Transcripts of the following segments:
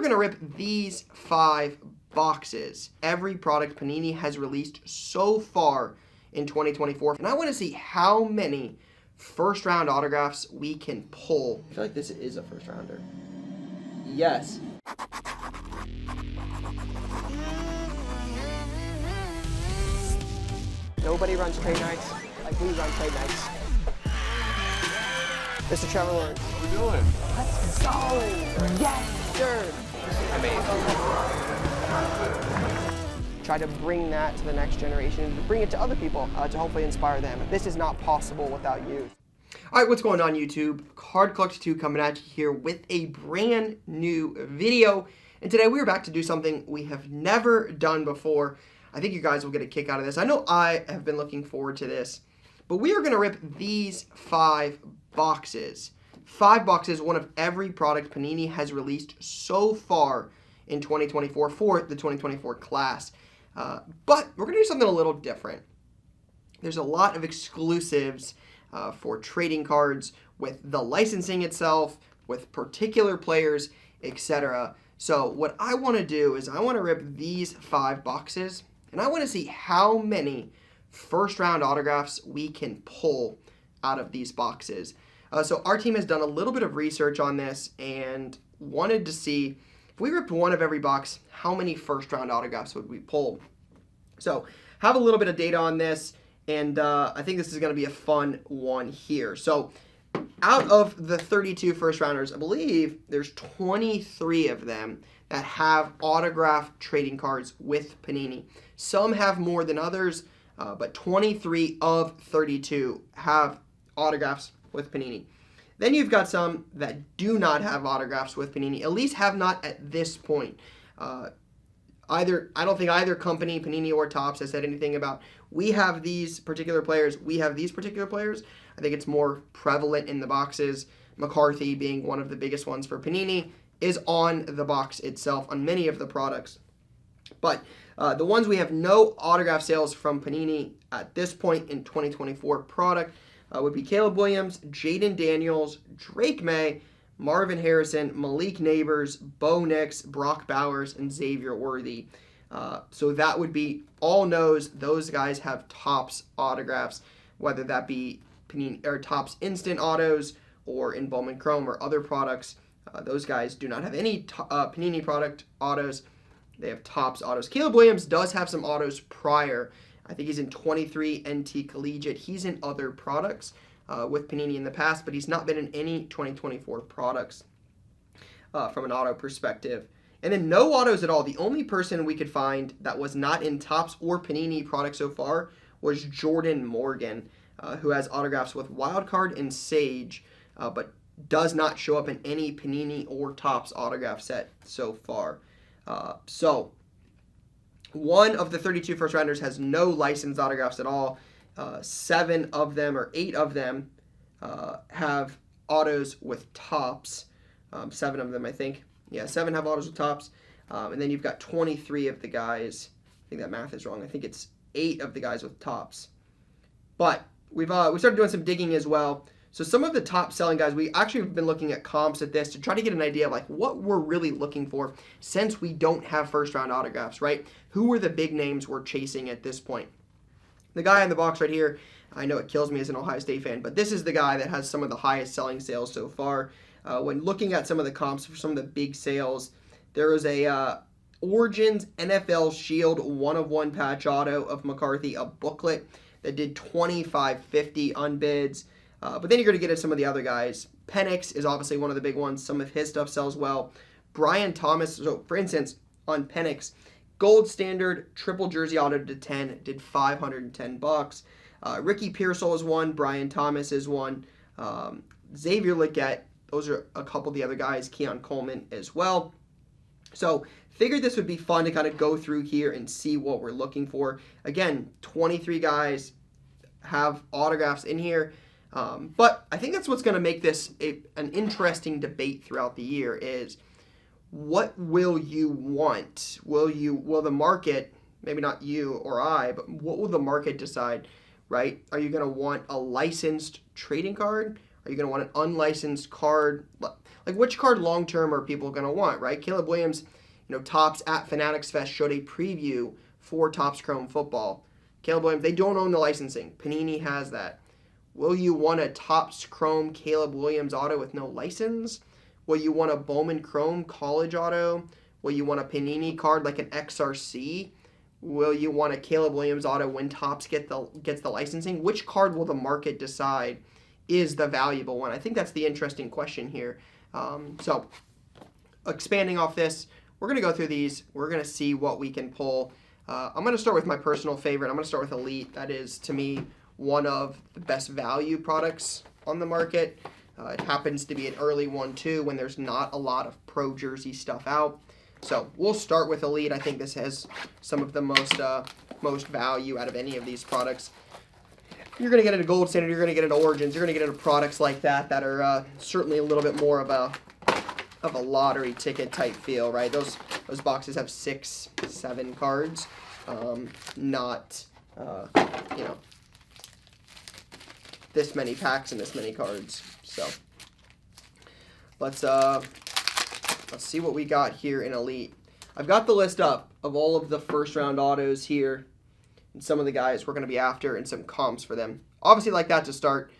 going to rip these 5 boxes. Every product Panini has released so far in 2024. And I want to see how many first round autographs we can pull. I feel like this is a first rounder. Yes. Nobody runs trade nights like we run trade nights. Mr. Trevor Lawrence. What are we doing? Let's go! Yes, sir! Amazing. Try to bring that to the next generation and to bring it to other people to hopefully inspire them. This is not possible without you. All right, what's going on, YouTube? Card Collector 2 coming at you here with a brand new video. And today we are back to do something we have never done before. I think you guys will get a kick out of this. I know I have been looking forward to this. But we are going to rip these 5 boxes. 5 boxes, one of every product Panini has released so far in 2024 for the 2024 class. But we're going to do something a little different. There's a lot of exclusives for trading cards with the licensing itself, with particular players, etc. So what I want to do is I want to rip these 5 boxes, and I want to see how many first round autographs we can pull out of these boxes. So our team has done a little bit of research on this and wanted to see if we ripped one of every box, how many first round autographs would we pull? So have a little bit of data on this, and I think this is going to be a fun one here. So out of the 32 first rounders, I believe there's 23 of them that have autographed trading cards with Panini. Some have more than others, but 23 of 32 have autographs with Panini. Then you've got some that do not have autographs with Panini, at least have not at this point. I don't think either company, Panini or Topps, has said anything about we have these particular players, we have these particular players. I think it's more prevalent in the boxes. McCarthy being one of the biggest ones for Panini is on the box itself on many of the products. But the ones we have no autograph sales from Panini at this point in 2024 product would be Caleb Williams, Jaden Daniels, Drake May, Marvin Harrison, Malik Neighbors, Bo Nix, Brock Bowers, and Xavier Worthy. So that would be all knows those guys have Topps autographs, whether that be Panini or Topps Instant Autos or in Bowman Chrome or other products. Those guys do not have any Panini product autos. They have Topps autos. Caleb Williams does have some autos prior. I think he's in 23 NT Collegiate. He's in other products with Panini in the past, but he's not been in any 2024 products from an auto perspective. And then no autos at all. The only person we could find that was not in Topps or Panini products so far was Jordan Morgan, who has autographs with Wildcard and Sage, but does not show up in any Panini or Topps autograph set so far. So one of the 32 first rounders has no licensed autographs at all. 7 of them or 8 of them have autos with Topps. 7 of them, I think. Yeah, 7 have autos with Topps. And then you've got 23 of the guys. I think that math is wrong. I think it's 8 of the guys with Topps. But we started doing some digging as well. So some of the top selling guys, we actually have been looking at comps at this to try to get an idea of like what we're really looking for since we don't have first round autographs, right? Who are the big names we're chasing at this point? The guy in the box right here, I know it kills me as an Ohio State fan, but this is the guy that has some of the highest selling sales so far. When looking at some of the comps for some of the big sales, there was a Origins NFL Shield 1/1 patch auto of McCarthy, a booklet that did $25.50 on bids. But then you're going to get at some of the other guys. Penix is obviously one of the big ones. Some of his stuff sells well. Brian Thomas, so for instance, on Penix, Gold Standard Triple Jersey Auto to 10 did $510. Ricky Pearsall is one. Brian Thomas is one. Xavier Legette, those are a couple of the other guys. Keon Coleman as well. So figured this would be fun to kind of go through here and see what we're looking for. Again, 23 guys have autographs in here. But I think that's what's going to make this an interesting debate throughout the year is what will you want? Will the market, maybe not you or I, but what will the market decide, right? Are you going to want a licensed trading card? Are you going to want an unlicensed card? like which card long-term are people going to want, right? Caleb Williams, Topps at Fanatics Fest showed a preview for Topps Chrome Football. Caleb Williams, they don't own the licensing. Panini has that. Will you want a Topps Chrome Caleb Williams auto with no license? Will you want a Bowman Chrome college auto? Will you want a Panini card like an XRC? Will you want a Caleb Williams auto when Topps gets the licensing? Which card will the market decide is the valuable one? I think that's the interesting question here. So expanding off this, we're going to go through these. We're going to see what we can pull. I'm going to start with my personal favorite. I'm going to start with Elite. That is, to me, one of the best value products on the market. It happens to be an early one, too, when there's not a lot of pro jersey stuff out. So we'll start with Elite. I think this has some of the most value out of any of these products. You're going to get into Gold Standard. You're going to get into Origins. You're going to get into products like that are certainly a little bit more of a lottery ticket type feel, right? Those boxes have 6, 7 cards, not this many packs and this many cards. So let's see what we got here in Elite. I've got the list up of all of the first round autos here and some of the guys we're going to be after and some comps for them. Obviously, like that to start,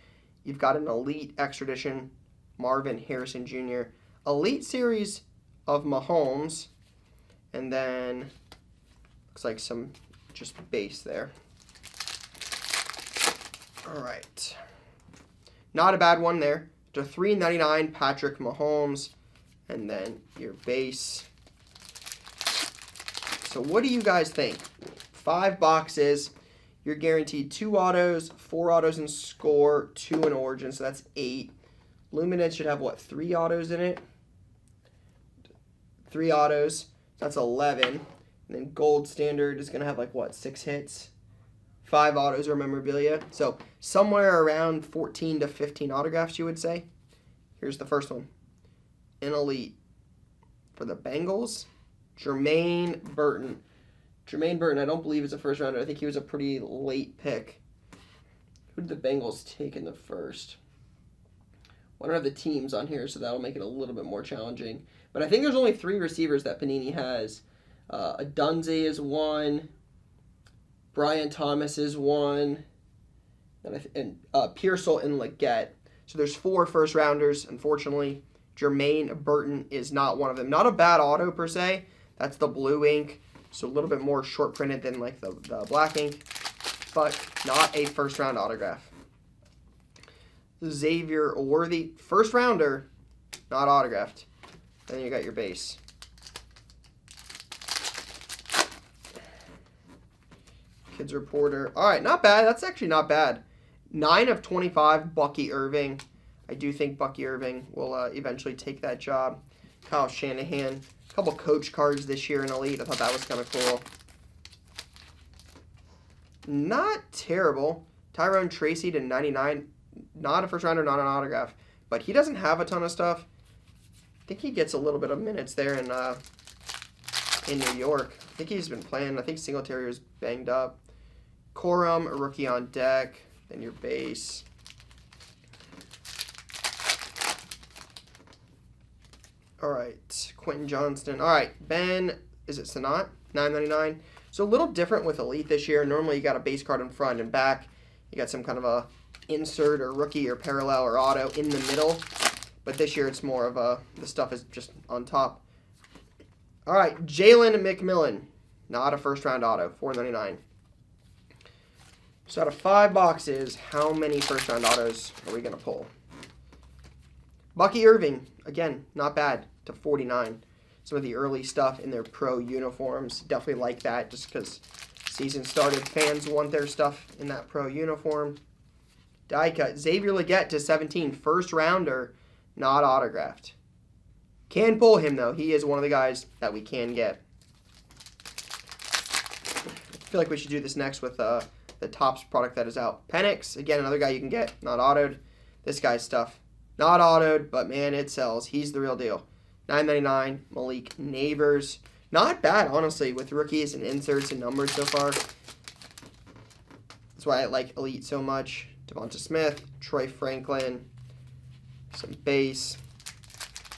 you've got an Elite Extra Edition Marvin Harrison Jr., Elite Series of Mahomes, and then looks like some just base there. All right. Not a bad one there. To $3.99 Patrick Mahomes, and then your base. So what do you guys think? 5 boxes. You're guaranteed 2 autos, 4 autos in Score, 2 in Origin, so that's 8. Luminance should have, what, 3 autos in it? 3 autos, so that's 11. And then Gold Standard is going to have, like, what, 6 hits? 5 autos or memorabilia. So somewhere around 14 to 15 autographs, you would say. Here's the first one. In Elite. For the Bengals, Jermaine Burton. Jermaine Burton, I don't believe is a first rounder. I think he was a pretty late pick. Who did the Bengals take in the first? I don't have the teams on here, so that'll make it a little bit more challenging. But I think there's only 3 receivers that Panini has. Adunze is 1. Brian Thomas is 1. And Pearsall and Leggett. So there's 4 first rounders, unfortunately. Jermaine Burton is not one of them. Not a bad auto per se. That's the blue ink. So a little bit more short printed than like the black ink. But not a first round autograph. Xavier Worthy, first rounder, not autographed. Then you got your base. Kids Reporter. All right, not bad. That's actually not bad. 9 of 25, Bucky Irving. I do think Bucky Irving will eventually take that job. Kyle Shanahan. A couple coach cards this year in Elite. I thought that was kind of cool. Not terrible. Tyrone Tracy to 99. Not a first rounder, not an autograph. But he doesn't have a ton of stuff. I think he gets a little bit of minutes there in New York. I think he's been playing. I think Singletary was banged up. Corum, a rookie on deck. Then your base. All right, Quentin Johnston. All right, Ben, is it Sanat? $9.99. So a little different with Elite this year. Normally you got a base card in front and back. You got some kind of a insert or rookie or parallel or auto in the middle. But this year it's more of the stuff is just on top. All right, Jalen McMillan. Not a first round auto, $4.99. So out of 5 boxes, how many first round autos are we going to pull? Bucky Irving, again, not bad, to $49. Some of the early stuff in their pro uniforms, definitely like that just because season started. Fans want their stuff in that pro uniform. Die cut, Xavier Leggett to $17, first rounder, not autographed. Can pull him though, he is one of the guys that we can get. I feel like we should do this next with the Topps product that is out. Penix, again, another guy you can get, not autoed. This guy's stuff, not autoed, but man, it sells. He's the real deal. $9.99, Malik Neighbors. Not bad, honestly, with rookies and inserts and numbers so far. That's why I like Elite so much. Devonta Smith, Troy Franklin, some base.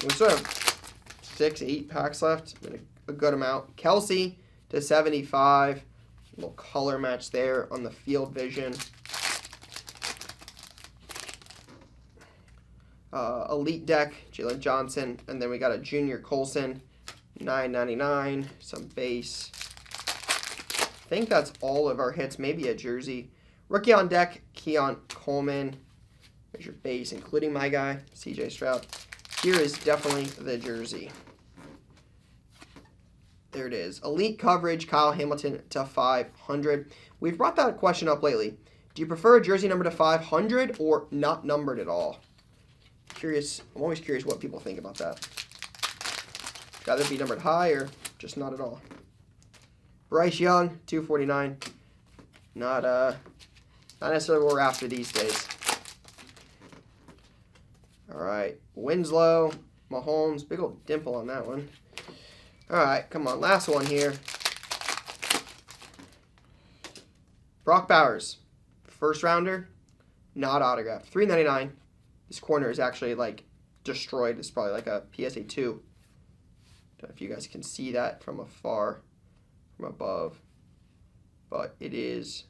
We still have 6, 8 packs left. A good amount. Kelsey to 75. A little color match there on the field vision. Elite deck, Jalen Johnson. And then we got a Junior Colson, $9.99. Some base. I think that's all of our hits. Maybe a jersey. Rookie on deck, Keon Coleman. There's your base, including my guy, CJ Stroud. Here is definitely the jersey. There it is. Elite coverage, Kyle Hamilton to 500. We've brought that question up lately. Do you prefer a jersey number to 500 or not numbered at all? Curious. I'm always curious what people think about that. Rather be numbered high or just not at all. Bryce Young, 249. Not necessarily what we're after these days. All right, Winslow, Mahomes, big old dimple on that one. All right, come on, last one here. Brock Bowers, first rounder, not autographed, $3.99. This corner is actually like destroyed. It's probably like a PSA 2. Don't know if you guys can see that from afar, from above, but it is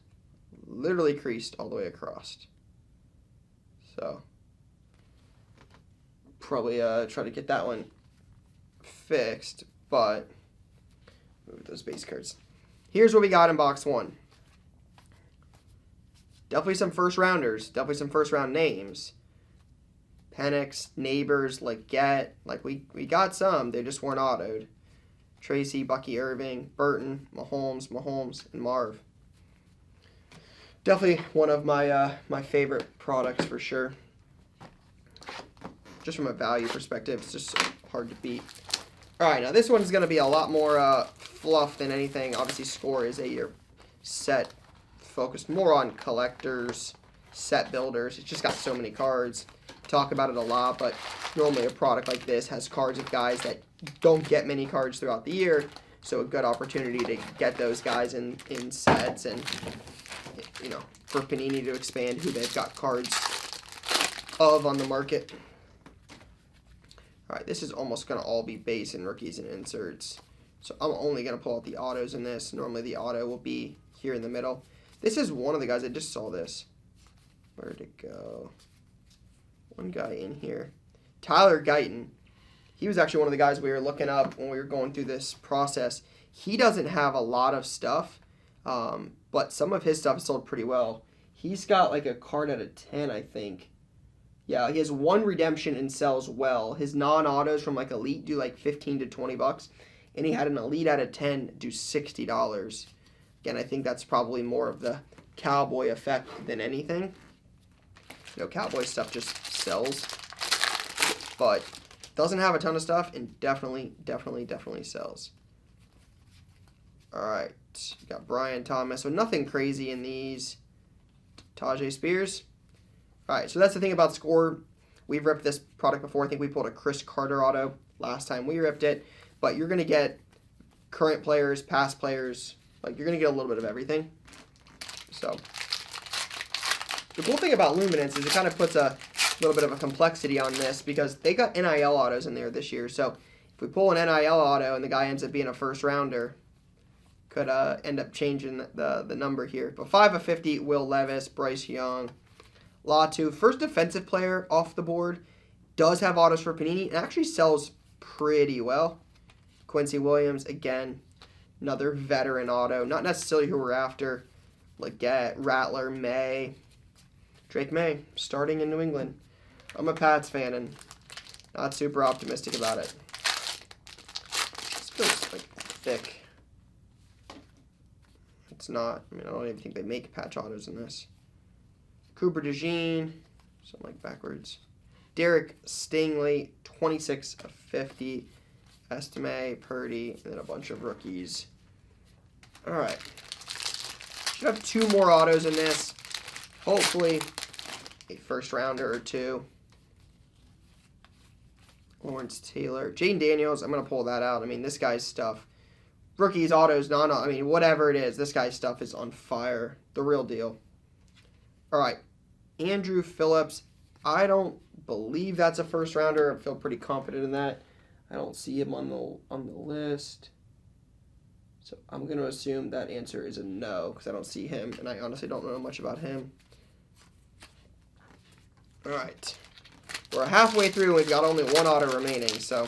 literally creased all the way across. So probably try to get that one fixed, but move those base cards. Here's what we got in box 1. Definitely some first rounders, definitely some first round names. Penix, Neighbors, Leggett, like we got some, they just weren't autoed. Tracy, Bucky Irving, Burton, Mahomes, and Marv. Definitely one of my my favorite products for sure. Just from a value perspective, it's just hard to beat. All right, now this one's going to be a lot more fluff than anything. Obviously, Score is a set focused more on collectors, set builders. It's just got so many cards. Talk about it a lot, but normally a product like this has cards of guys that don't get many cards throughout the year, so a good opportunity to get those guys in sets and, you know, for Panini to expand who they've got cards of on the market. All right, this is almost going to all be base and rookies and inserts. So I'm only going to pull out the autos in this. Normally the auto will be here in the middle. This is one of the guys. I just saw this. Where'd it go? One guy in here. Tyler Guyton. He was actually one of the guys we were looking up when we were going through this process. He doesn't have a lot of stuff, but some of his stuff is sold pretty well. He's got like a card out of 10, I think. Yeah, he has one redemption and sells well. His non-autos from like Elite do like 15 to 20 bucks, and he had an Elite out of 10 do $60. Again, I think that's probably more of the Cowboy effect than anything. You know, Cowboy stuff just sells, but doesn't have a ton of stuff and definitely sells. All right, we got Brian Thomas, so nothing crazy in these. Tajay Spears. All right, so that's the thing about Score. We've ripped this product before. I think we pulled a Chris Carter auto last time we ripped it, but you're going to get current players, past players, like you're going to get a little bit of everything. So the cool thing about Luminance is it kind of puts a little bit of a complexity on this because they got NIL autos in there this year. So if we pull an NIL auto and the guy ends up being a first rounder, could end up changing the number here. But 5 of 50, Will Levis, Bryce Young, Latu, first defensive player off the board, does have autos for Panini, and actually sells pretty well. Quincy Williams, again, another veteran auto, not necessarily who we're after. Leggett, Rattler, May, Drake May, starting in New England. I'm a Pats fan and not super optimistic about it. This feels like thick. It's not. I mean, I don't even think they make patch autos in this. Cooper DeJean, something like backwards. Derek Stingley, 26 of 50. Estime, Purdy, and then a bunch of rookies. All right. Should have 2 more autos in this. Hopefully, a first rounder or 2. Lawrence Taylor. Jaden Daniels, I'm going to pull that out. I mean, this guy's stuff. Rookies, autos, I mean, whatever it is, this guy's stuff is on fire. The real deal. All right. Andrew Phillips, I don't believe that's a first rounder. I feel pretty confident in that. I don't see him on the list. So I'm going to assume that answer is a no because I don't see him, and I honestly don't know much about him. All right. We're halfway through, and we've got only one auto remaining, so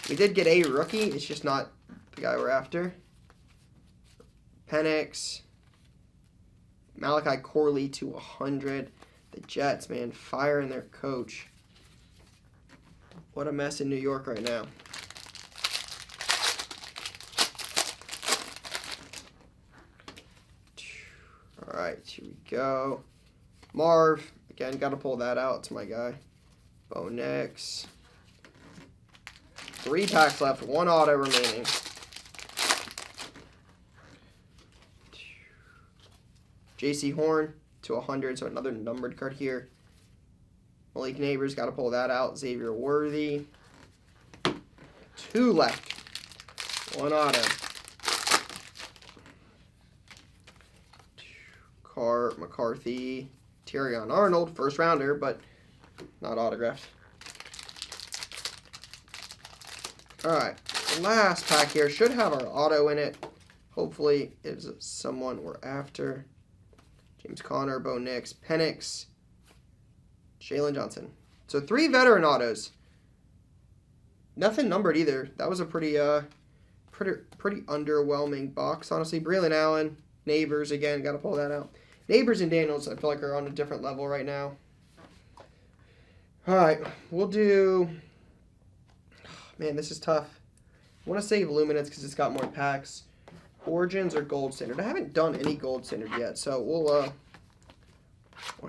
we did get a rookie. It's just not the guy we're after. Penix. Malachi Corley to 100. The Jets, man, firing their coach. What a mess in New York right now. All right, here we go. Marv, again, got to pull that out. It's my guy. Bo Nix. 3 packs left, 1 auto remaining. JC Horn to 100, so another numbered card here. Malik Neighbors, got to pull that out. Xavier Worthy. 2 left. 1 auto. McCarthy. Terrion Arnold, first rounder, but not autographed. Alright, last pack here. Should have our auto in it. Hopefully it's someone we're after. James Conner, Bo Nix, Penix, Jalen Johnson. So 3 veteran autos. Nothing numbered either. That was a pretty underwhelming box, honestly. Braylon Allen, Neighbors, again, got to pull that out. Neighbors and Daniels, I feel like, are on a different level right now. All right, we'll do... Man, this is tough. I want to save Luminance because it's got more packs. Origins or Gold Standard. I haven't done any Gold Standard yet, so we'll... I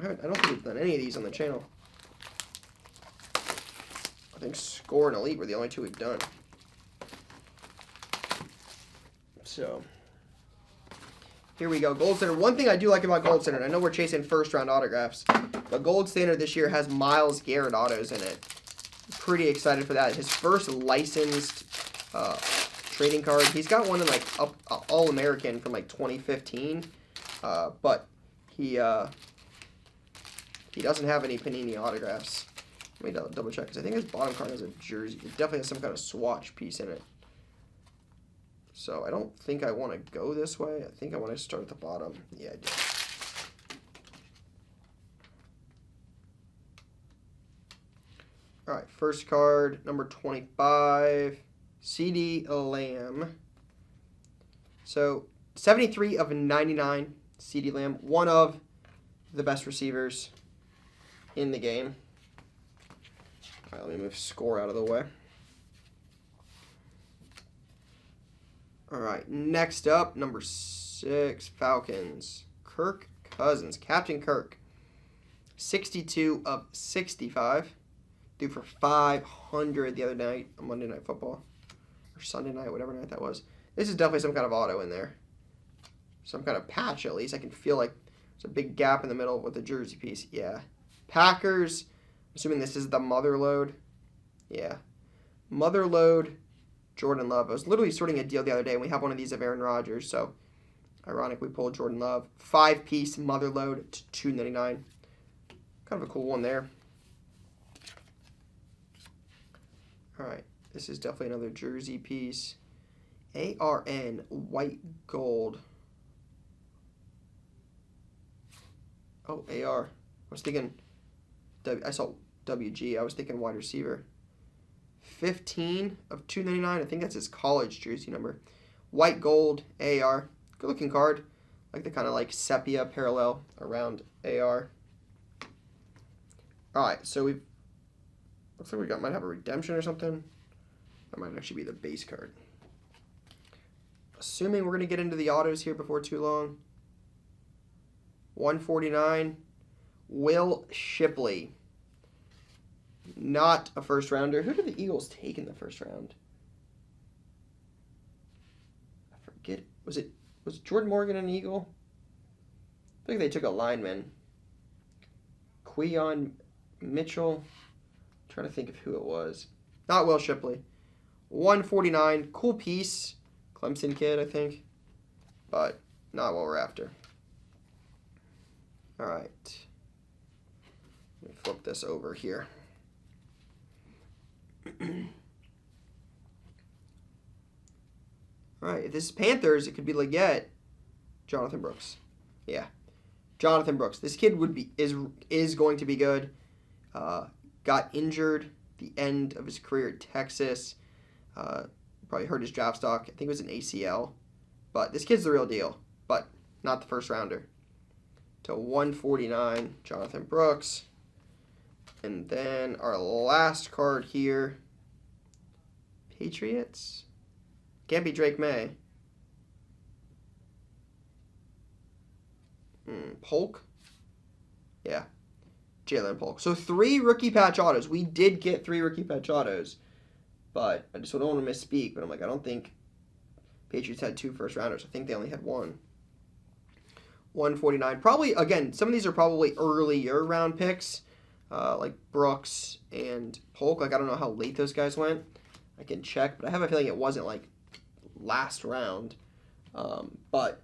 don't think we've done any of these on the channel. I think Score and Elite were the only 2 we've done. So... Here we go, Gold Standard. One thing I do like about Gold Standard, I know we're chasing first-round autographs, but Gold Standard this year has Myles Garrett autos in it. Pretty excited for that. His first licensed trading card. He's got one in like All-American from like 2015, but he doesn't have any Panini autographs. Let me double check because I think his bottom card has a jersey. It definitely has some kind of swatch piece in it. So I don't think I want to go this way. I think I want to start at the bottom. Yeah, I do. All right, first card, number 25, CeeDee Lamb. So 73 of 99, CeeDee Lamb, one of the best receivers in the game. All right, let me move Score out of the way. All right, next up, number 6, Falcons. Kirk Cousins, Captain Kirk. 62 of 65. Due for 500 the other night on Monday Night Football. Or Sunday night, whatever night that was. This is definitely some kind of auto in there. Some kind of patch, at least. I can feel like there's a big gap in the middle with the jersey piece. Yeah. Packers. Assuming this is the mother load. Yeah. Mother load. Jordan Love. I was literally sorting a deal the other day, and we have one of these of Aaron Rodgers, so ironic we pulled Jordan Love. 5-piece mother load to $2.99. Kind of a cool one there. All right, this is definitely another jersey piece. ARN white gold. Oh, AR. I was thinking, I saw WG. I was thinking wide receiver. 15 of $2.99. I think that's his college jersey number. White gold AR. Good looking card. Like the kind of like sepia parallel around AR. All right, so we looks like we might have a redemption or something. That might actually be the base card. Assuming we're gonna get into the autos here before too long. 149. Will Shipley. Not a first rounder. Who did the Eagles take in the first round? I forget. Was Jordan Morgan an Eagle? I think they took a lineman. Queion Mitchell. I'm trying to think of who it was. Not Will Shipley. 149. Cool piece. Clemson kid, I think. But not what we're after. All right. Let me flip this over here. All right, if this is Panthers, it could be Leggett. Jonathan Brooks. Yeah. Jonathan Brooks. This kid is going to be good. Got injured the end of his career at Texas. Probably hurt his draft stock. I think it was an ACL. But this kid's the real deal. But not the first rounder. To 149, Jonathan Brooks. And then our last card here. Patriots. Can't be Drake May. Polk? Yeah. Jalen Polk. So 3 rookie patch autos. We did get 3 rookie patch autos. But I just don't want to misspeak. But I'm like, I don't think Patriots had 2 first rounders. I think they only had 1. 149. Probably, again, some of these are probably earlier round picks. Like Brooks and Polk. Like, I don't know how late those guys went. I can check. But I have a feeling it wasn't like last round. But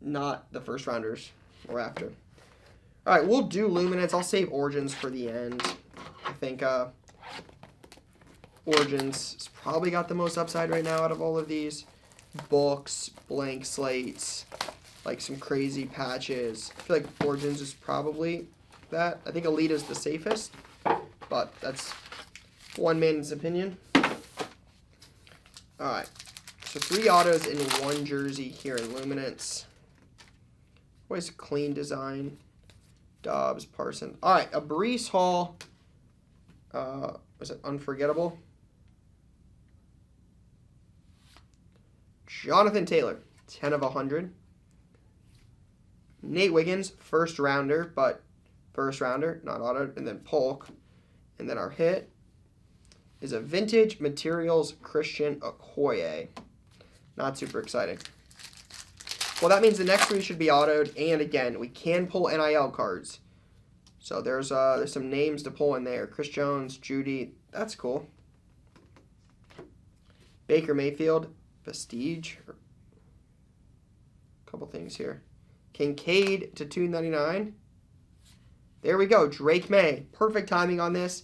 not the first rounders or after. All right, we'll do Luminance. I'll save Origins for the end. I think Origins has probably got the most upside right now out of all of these. Books, blank slates, like some crazy patches. I feel like Origins is probably that. I think Elite is the safest, but that's one man's opinion. All right, so 3 autos in 1 jersey here in Luminance. Always clean design. Dobbs, Parsons. All right, a Breece Hall. Was it Unforgettable? Jonathan Taylor, 10 of 100. Nate Wiggins, first rounder, but first rounder, not auto. And then Polk. And then our hit is a Vintage Materials Christian Okoye. Not super exciting. Well, that means the next 3 should be autoed, and again, we can pull NIL cards. So there's some names to pull in there. Chris Jones, Judy, that's cool. Baker Mayfield, Vestige. A couple things here. Kincaid to 299. There we go, Drake May. Perfect timing on this.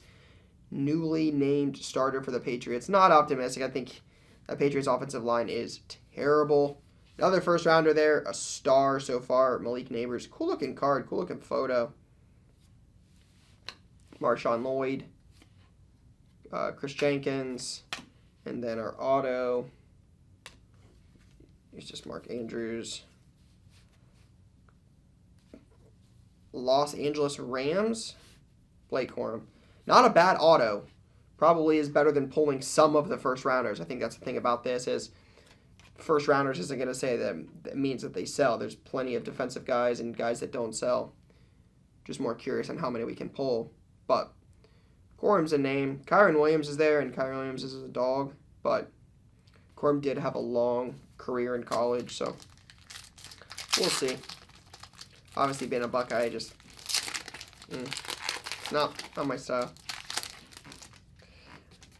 Newly named starter for the Patriots. Not optimistic. I think that Patriots offensive line is terrible. Another first rounder there, a star so far, Malik Neighbors. Cool looking card, cool looking photo. Marshawn Lloyd, Chris Jenkins, and then our auto. Here's just Mark Andrews. Los Angeles Rams, Blake Corum. Not a bad auto. Probably is better than pulling some of the first rounders. I think that's the thing about this is first rounders isn't going to say that means that they sell. There's plenty of defensive guys and guys that don't sell. Just more curious on how many we can pull. But Corum's a name. Kyron Williams is there, and Kyron Williams is a dog. But Corum did have a long career in college, so we'll see. Obviously, being a Buckeye, just not my style.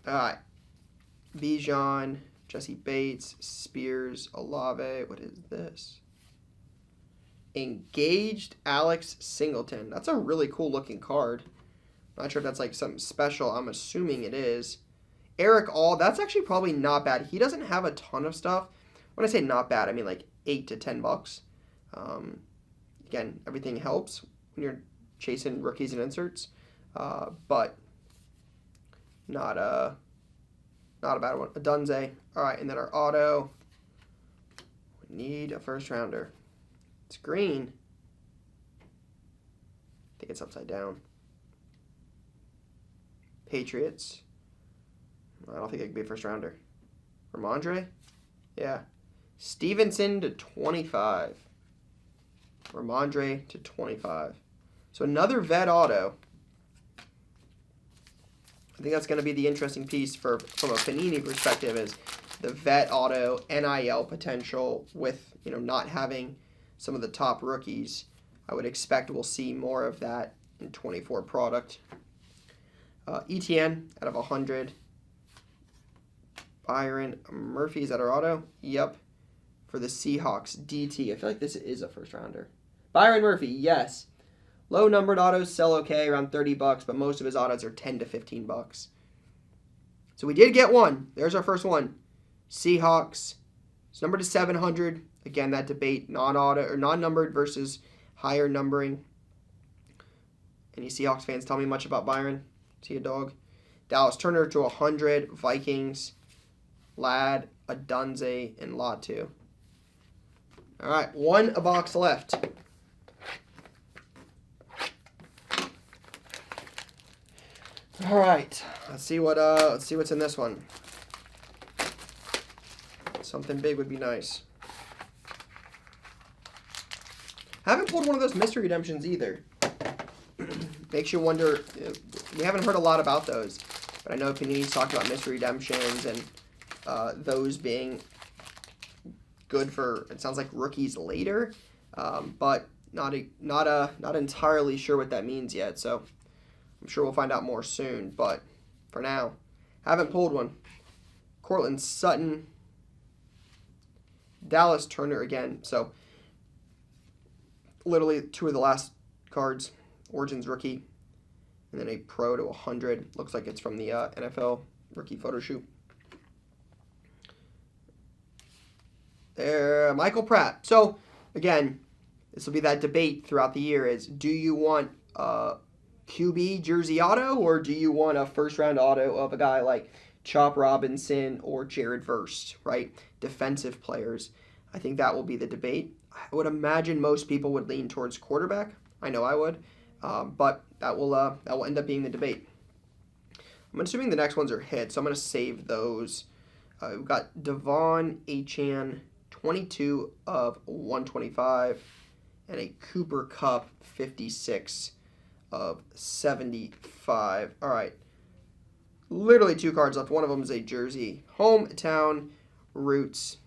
All right. Bijan, Jesse Bates, Spears, Olave. What is this? Engaged Alex Singleton. That's a really cool looking card. Not sure if that's like something special. I'm assuming it is. Eric All. That's actually probably not bad. He doesn't have a ton of stuff. When I say not bad, I mean like $8 to $10. Again, everything helps when you're chasing rookies and inserts. But not a bad one. A Dunze. All right, and then our auto. We need a first rounder. It's green. I think it's upside down. Patriots. I don't think it could be a first rounder. Ramondre? Yeah. Stevenson to 25. Ramondre to 25. So another vet auto. I think that's going to be the interesting piece from a Panini perspective is the vet auto NIL potential with, not having some of the top rookies. I would expect we'll see more of that in 24 product. ETN out of 100. Byron Murphy, is that our auto? Yep. For the Seahawks, DT. I feel like this is a first rounder. Byron Murphy, yes. Low numbered autos sell okay, around $30, but most of his autos are $10 to $15. So we did get one. There's our first one. Seahawks. It's numbered to 700. Again, that debate, non-auto or non-numbered versus higher numbering. Any Seahawks fans tell me much about Byron? Is he a dog? Dallas Turner to 100. Vikings. Ladd, Adunze, and Latu. All right, one a box left. All right, let's see what's in this one. Something big would be nice. I haven't pulled one of those mystery redemptions either. Makes you wonder. We haven't heard a lot about those, but I know Panini's talked about mystery redemptions and those being good for, it sounds like, rookies later, but not entirely sure what that means yet. So I'm sure we'll find out more soon. But for now, haven't pulled one. Cortland Sutton, Dallas Turner again. So literally two of the last cards. Origins rookie, and then a pro to 100. Looks like it's from the NFL rookie photo shoot. There, Michael Pratt. So again, this will be that debate throughout the year: is do you want QB jersey auto, or do you want a first round auto of a guy like Chop Robinson or Jared Verse, right? Defensive players. I think that will be the debate. I would imagine most people would lean towards quarterback. I know I would. But that will end up being the debate. I'm assuming the next ones are hits, so I'm going to save those. We've got Devon Achane, 22 of 125, and a Cooper Kupp, 56 of 75. All right. Literally two cards left. One of them is a jersey. Hometown Roots,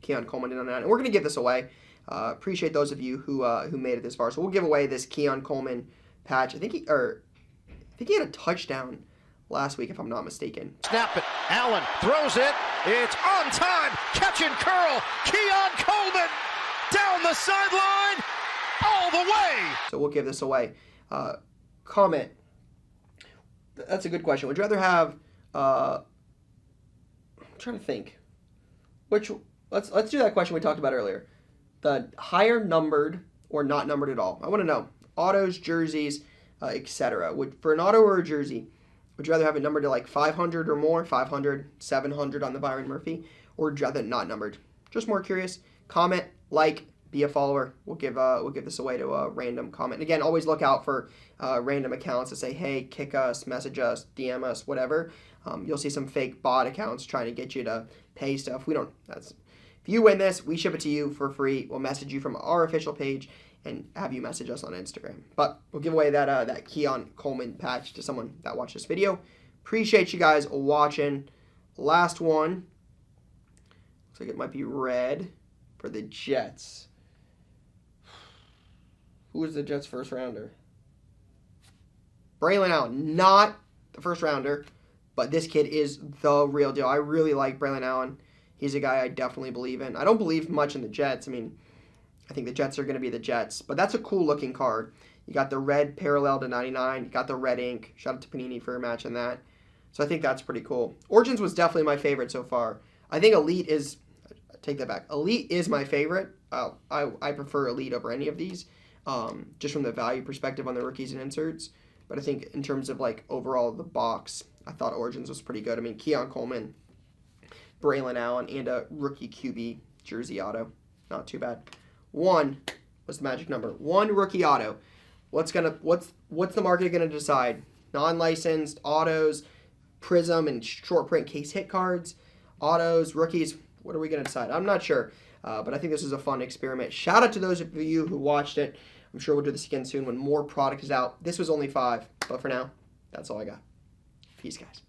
Keon Coleman did on that. And we're going to give this away. Appreciate those of you who made it this far. So we'll give away this Keon Coleman patch. I think he had a touchdown last week, if I'm not mistaken. Snap it. Allen throws it. It's on time. Catch and curl. Keon Coleman down the sideline all the way. So we'll give this away. Comment. That's a good question. Would you rather have? I'm trying to think. Let's do that question we talked about earlier. The higher numbered or not numbered at all. I want to know. Autos, jerseys, etc. For an auto or a jersey, would you rather have it numbered to like 500 or more, 500, 700 on the Byron Murphy, or would you rather not numbered? Just more curious. Comment, like, be a follower. We'll give this away to a random comment. And again, always look out for random accounts that say, hey, kick us, message us, DM us, whatever. You'll see some fake bot accounts trying to get you to pay stuff. If you win this, we ship it to you for free. We'll message you from our official page and have you message us on Instagram. But we'll give away that Keon Coleman patch to someone that watched this video. Appreciate you guys watching. Last one. Looks like it might be red for the Jets. Who was the Jets' first rounder? Braylon Allen. Not the first rounder, but this kid is the real deal. I really like Braylon Allen. He's a guy I definitely believe in. I don't believe much in the Jets. I think the Jets are going to be the Jets. But that's a cool looking card. You got the red parallel to 99. You got the red ink. Shout out to Panini for matching that. So I think that's pretty cool. Origins was definitely my favorite so far. I think Elite is... Take that back. Elite is my favorite. I prefer Elite over any of these. Just from the value perspective on the rookies and inserts. But I think in terms of like overall the box, I thought Origins was pretty good. Keon Coleman, Braylon Allen, and a rookie QB jersey auto. Not too bad. 1 was the magic number. 1 rookie auto. What's the market gonna decide? Non-licensed autos, Prism and short print case hit cards, autos, rookies. What are we gonna decide? I'm not sure, but I think this is a fun experiment. Shout out to those of you who watched it. I'm sure we'll do this again soon when more product is out. This was only 5, but for now, that's all I got. Peace, guys.